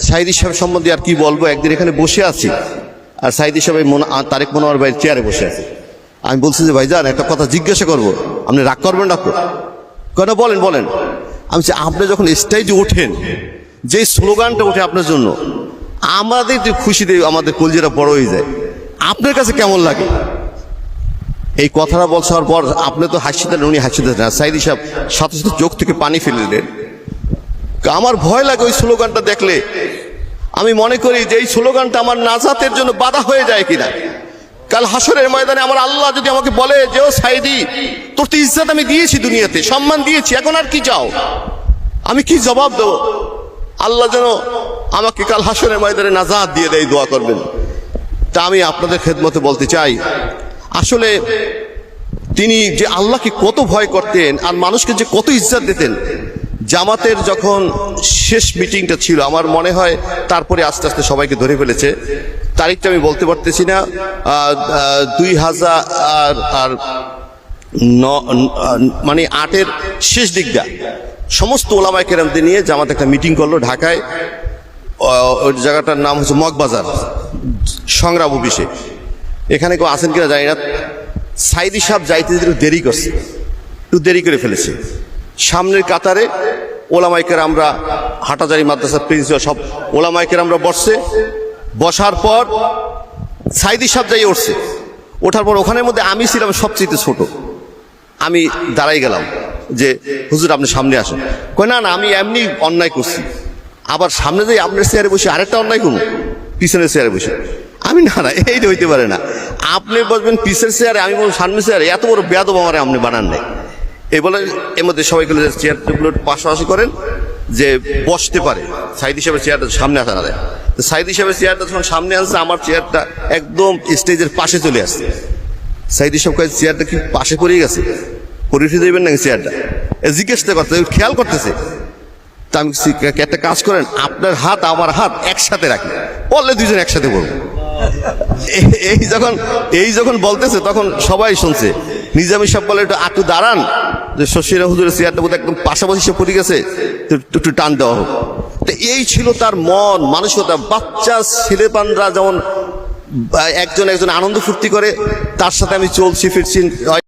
সাইদি সাহেব সম্বন্ধে আর কি বলবো, একদিন এখানে বসে আছি আর সাইদি সাহেব তারেক মনোয়ার ভাইয়ের চেয়ারে বসে আছে। আমি বলছি যে ভাইজান একটা কথা জিজ্ঞাসা করবো, আপনি রাগ করবেন না তো? কেন, বলেন বলেন। আমি বলছি আপনি যখন স্টেজে ওঠেন, যে স্লোগানটা ওঠে আপনার জন্য, আমাদের যে খুশিতে আমাদের কলজেরা বড় হয়ে যায়, আপনার কাছে কেমন লাগে? এই কথাটা বলছার পর আপনি তো হাসি দেন, উনি হাসি দেন না, সাইদি সাহেব সাথে সাথে চোখ থেকে পানি ফেলে দিলেন। আমার ভয় লাগে ওই স্লোগানটা দেখলে। আমি মনে করি যে এই স্লোগানটা আমার নাজাতের জন্য বাধা হয়ে যায় কিনা। কাল হাসরের ময়দানে আমার আল্লাহ যদি আমাকে বলে যে ও সাইদি, তোর তো ইজ্জত আমি দিয়েছি, দুনিয়াতে সম্মান দিয়েছি, এখন আর কি চাও, আমি কি জবাব দেব? আল্লাহ যেন আমাকে কাল হাসরের ময়দানে নাজাত দিয়ে দেয়, দোয়া করবেন। তা আমি আপনাদের খেদমতে বলতে চাই, আসলে তিনি যে আল্লাহকে কত ভয় করতেন আর মানুষকে যে কত ইজ্জত দিতেন। জামাতের যখন শেষ মিটিংটা ছিল, আমার মনে হয় তারপরে আস্তে আস্তে সবাইকে ধরে ফেলেছে, তারিখটা আমি বলতে পারতেছি না, 2008-এর শেষ দিকটা সমস্ত ওলামায়ে কেরামদের নিয়ে জামাত একটা মিটিং করলো ঢাকায়। ওই জায়গাটার নাম হচ্ছে মগবাজার সংগ্রাম অফিসে। এখানে কেউ আসেন কিনা জানি না। সাইদি সাহেব যাইতে একটু দেরি করছে, একটু দেরি করে ফেলেছে। সামনের কাতারে ওলামায়ে কেরামরা, হাটাজারি মাদ্রাসার প্রিন্সিপাল সব ওলামায়ে কেরামরা বসছে। বসার পর সাইদি সাহেব যাই উঠছে। ওঠার পর ওখানের মধ্যে আমি ছিলাম সবচেয়ে ছোট। আমি দাঁড়াই গেলাম যে হুজুর আপনি সামনে আসুন। কই না না, আমি এমনি অন্যায় করছি। আবার সামনে যাই আপনার চেয়ারে বসে আরেকটা অন্যায় করুন, পিছনের চেয়ারে বসে। আমি না না, এইটা হইতে পারে না। আপনি বসবেন পিছের চেয়ারে, আমি বলবো সামনের চেয়ারে, এত বড় বেয়াদব আমারে আপনি বানান নাই। এই বলে এর মধ্যে সবাই গুলো চেয়ারগুলো পাশাপাশি করেন যে বসতে পারে। সাইদি সাহেবের চেয়ারটা সামনে আসা না দেয়। তো সাইদি সাহেবের চেয়ারটা যখন সামনে আসছে, আমার চেয়ারটা একদম স্টেজের পাশে চলে আসছে। সাইদি সাহেব কয়েক চেয়ারটা কি পাশে পড়ে গেছে, পরিফে যাবেন নাকি চেয়ারটা, জিজ্ঞেসটা করতে খেয়াল করতেছে। তা আমি একটা কাজ করেন, আপনার হাত আমার হাত একসাথে রাখি, বললে দুইজন একসাথে বলবো। এই যখন বলতেছে তখন সবাই শুনছে। নিজামী সাহেব বলে একটু দাঁড়ান, যে শশীরা হুজুরের চেয়ারটা বোধহয় একদম পাশাপাশি সে পড়ে গেছে, একটু টান দেওয়া হোক। তো এই ছিল তার মন মানসিকতা। বাচ্চা ছেলেপানরা যেমন একজন আনন্দ ফুর্তি করে, তার সাথে আমি চলছি ফিরছি।